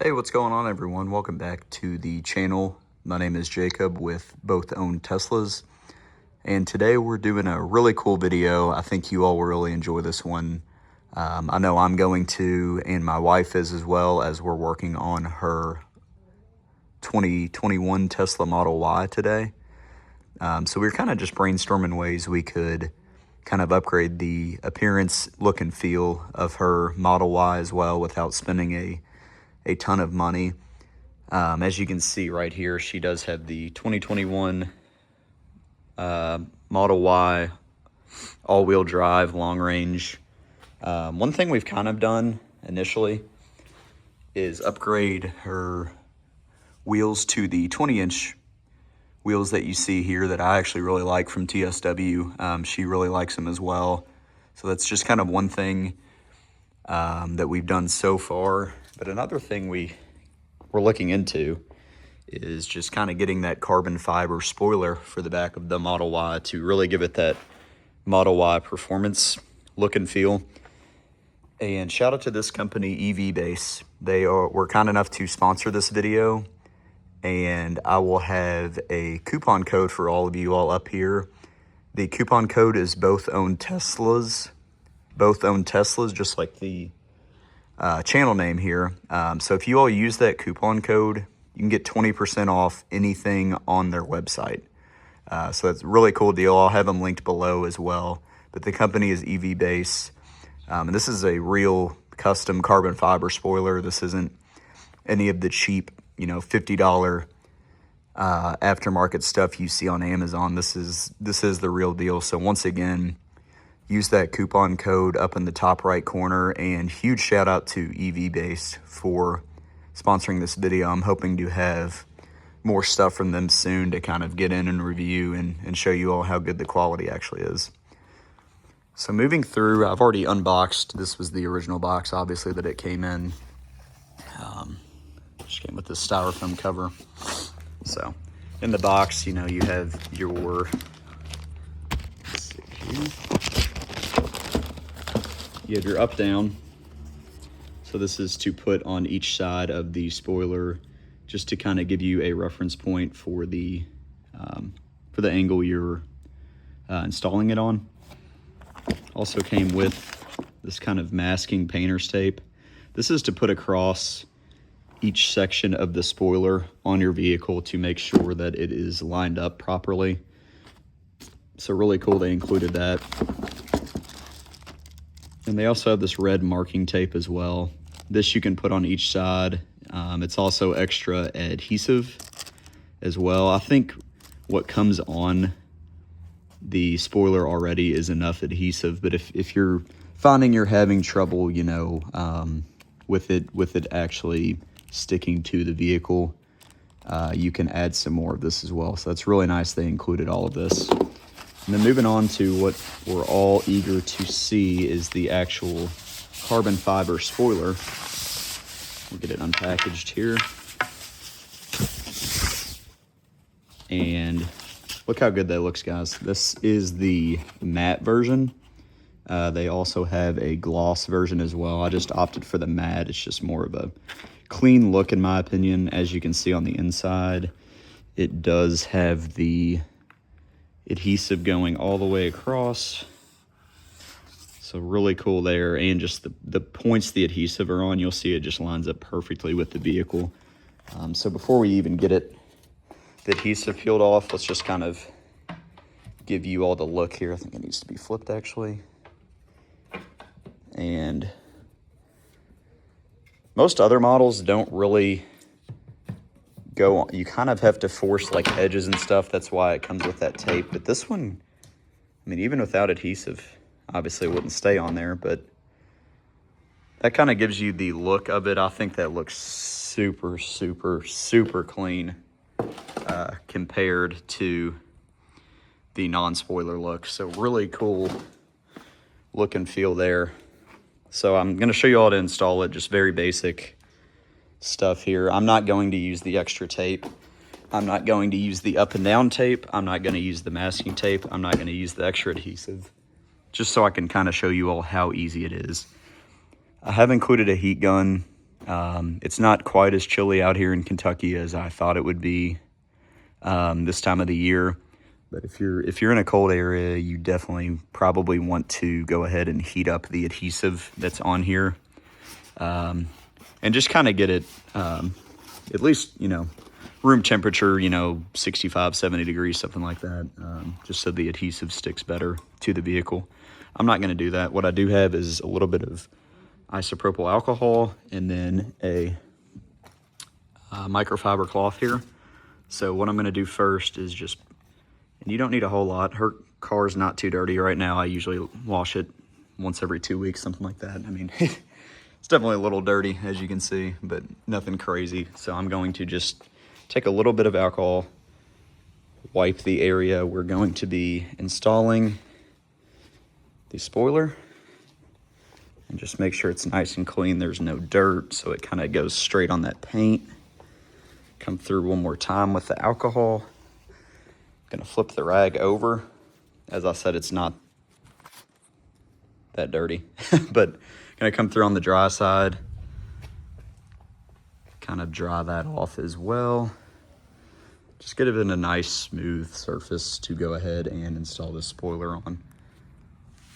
Hey, what's going on, everyone? Welcome back to the channel. My name is Jacob with Both Own Teslas, and today we're doing a really cool video. I think you all will really enjoy this one. I know I'm going to, and my wife is as well, as we're working on her 2021 Tesla Model Y today. So we were kind of just brainstorming ways we could kind of upgrade the appearance, look, and feel of her Model Y as well without spending a ton of money. As you can see right here, she does have the 2021 Model Y all-wheel drive, long range. One thing we've kind of done initially is upgrade her wheels to the 20-inch wheels that you see here that I actually really like from TSW. She really likes them as well. So that's just kind of one thing that we've done so far. But another thing we're looking into is just kind of getting that carbon fiber spoiler for the back of the Model Y to really give it that Model Y performance look and feel. And shout out to this company, EV Base. Were kind enough to sponsor this video, and I will have a coupon code for all of you all up here. The coupon code is Both Own Teslas. Both Own Teslas, just like the channel name here. So if you all use that coupon code, you can get 20% off anything on their website. So that's a really cool deal. I'll have them linked below as well. But the company is EV Base. And this is a real custom carbon fiber spoiler. This isn't any of the cheap, $50 aftermarket stuff you see on Amazon. This is the real deal. So once again, use that coupon code up in the top right corner, and huge shout out to EV Base for sponsoring this video. I'm hoping to have more stuff from them soon to kind of get in and review and show you all how good the quality actually is. So moving through, I've already unboxed. This was the original box, obviously, that it came in. Just came with this styrofoam cover. So in the box, you have your, let's see here. You have your up down. So this is to put on each side of the spoiler, just to kind of give you a reference point for the angle you're installing it on. Also came with this kind of masking painter's tape. This is to put across each section of the spoiler on your vehicle to make sure that it is lined up properly. So really cool they included that. And they also have this red marking tape as well. This you can put on each side. It's also extra adhesive as well. I think what comes on the spoiler already is enough adhesive, but if you're finding you're having trouble, with it actually sticking to the vehicle, you can add some more of this as well. So that's really nice they included all of this. And then moving on to what we're all eager to see is the actual carbon fiber spoiler. We'll get it unpackaged here. And look how good that looks, guys. This is the matte version. They also have a gloss version as well. I just opted for the matte. It's just more of a clean look in my opinion. As you can see on the inside, it does have the adhesive going all the way across. So really cool there. And just the points the adhesive are on, you'll see it just lines up perfectly with the vehicle. So before we even get the adhesive peeled off, let's just kind of give you all the look here. I think it needs to be flipped actually. And most other models don't really go on. You kind of have to force like edges and stuff. That's why it comes with that tape. But this one, I mean, even without adhesive, obviously it wouldn't stay on there, but that kind of gives you the look of it. I think that looks super, super, super clean compared to the non-spoiler look. So really cool look and feel there. So I'm going to show you all how to install it, just very basic stuff here. I'm not going to use the extra tape. I'm not going to use the up and down tape. I'm not going to use the masking tape. I'm not going to use the extra adhesive, just so I can kind of show you all how easy it is. I have included a heat gun It's not quite as chilly out here in Kentucky as I thought it would be this time of the year. But if you're in a cold area, you definitely probably want to go ahead and heat up the adhesive that's on here, and just kind of get it at least, room temperature, 65, 70 degrees, something like that, just so the adhesive sticks better to the vehicle. I'm not going to do that. What I do have is a little bit of isopropyl alcohol and then a microfiber cloth here. So what I'm going to do first is just, and you don't need a whole lot. Her car's not too dirty right now. I usually wash it once every 2 weeks, something like that. I mean, it's definitely a little dirty, as you can see, but nothing crazy. So I'm going to just take a little bit of alcohol, wipe the area we're going to be installing the spoiler, and just make sure it's nice and clean. There's no dirt, so it kind of goes straight on that paint. Come through one more time with the alcohol. Gonna flip the rag over. As I said, it's not that dirty, but gonna come through on the dry side. Kind of dry that off as well. Just get it in a nice smooth surface to go ahead and install this spoiler on.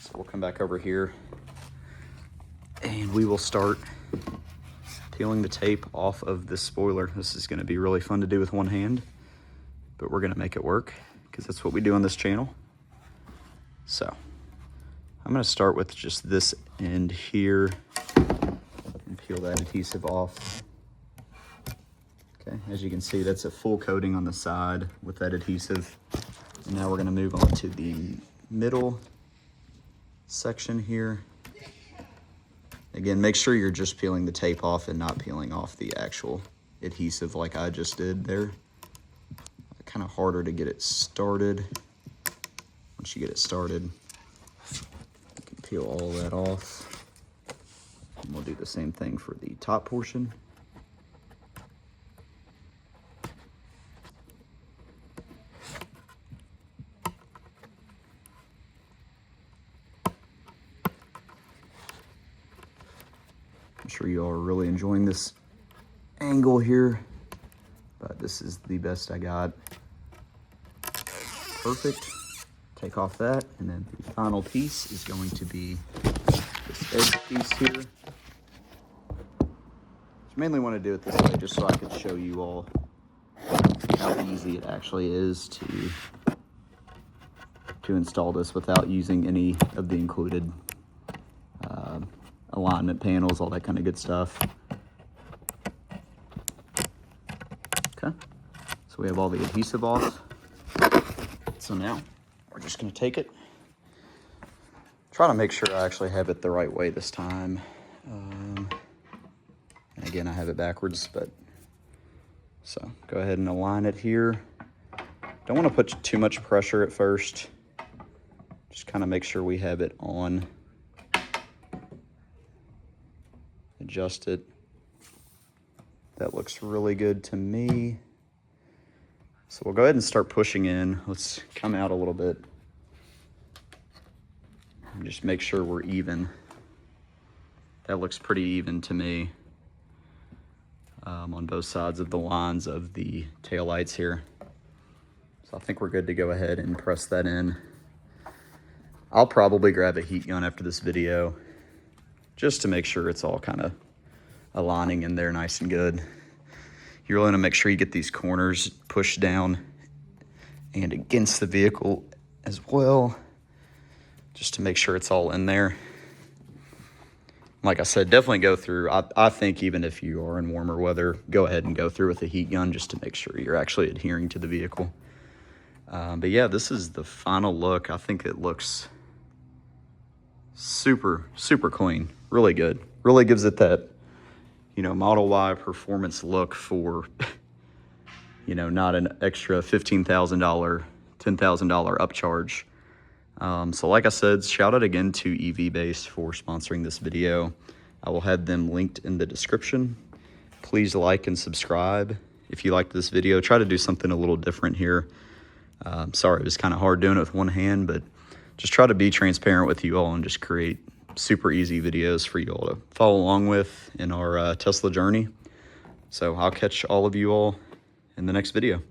So we'll come back over here and we will start peeling the tape off of this spoiler. This is gonna be really fun to do with one hand, but we're gonna make it work because that's what we do on this channel. So I'm gonna start with just this end here and peel that adhesive off. Okay, as you can see, that's a full coating on the side with that adhesive. And now we're gonna move on to the middle section here. Again, make sure you're just peeling the tape off and not peeling off the actual adhesive like I just did there. Kind of harder to get it started. Once you get it started, you can peel all that off. And we'll do the same thing for the top portion. I'm sure you all are really enjoying this angle here, but this is the best I got. Perfect. Take off that, and then the final piece is going to be this edge piece here. I mainly want to do it this way just so I could show you all how easy it actually is to install this without using any of the included alignment panels, all that kind of good stuff. Okay, so we have all the adhesive off. So now we're just gonna take it. Try to make sure I actually have it the right way this time. And again, I have it backwards, but so go ahead and align it here. Don't want to put too much pressure at first. Just kind of make sure we have it on. Adjust it. That looks really good to me. So we'll go ahead and start pushing in. Let's come out a little bit. And just make sure we're even. That looks pretty even to me. On both sides of the lines of the taillights here. So I think we're good to go ahead and press that in. I'll probably grab a heat gun after this video just to make sure it's all kind of aligning in there nice and good. You really want to make sure you get these corners pushed down and against the vehicle as well, just to make sure it's all in there. Like I said, definitely go through. I think even if you are in warmer weather, go ahead and go through with a heat gun just to make sure you're actually adhering to the vehicle. But yeah, this is the final look. I think it looks super, super clean. Really good. Really gives it that, Model Y performance look for, not an extra $15,000, $10,000 upcharge. So like I said, shout out again to EVBase for sponsoring this video. I will have them linked in the description. Please like and subscribe if you liked this video. Try to do something a little different here. Sorry, it was kind of hard doing it with one hand, but just try to be transparent with you all and just create super easy videos for you all to follow along with in our Tesla journey. So I'll catch all of you all in the next video.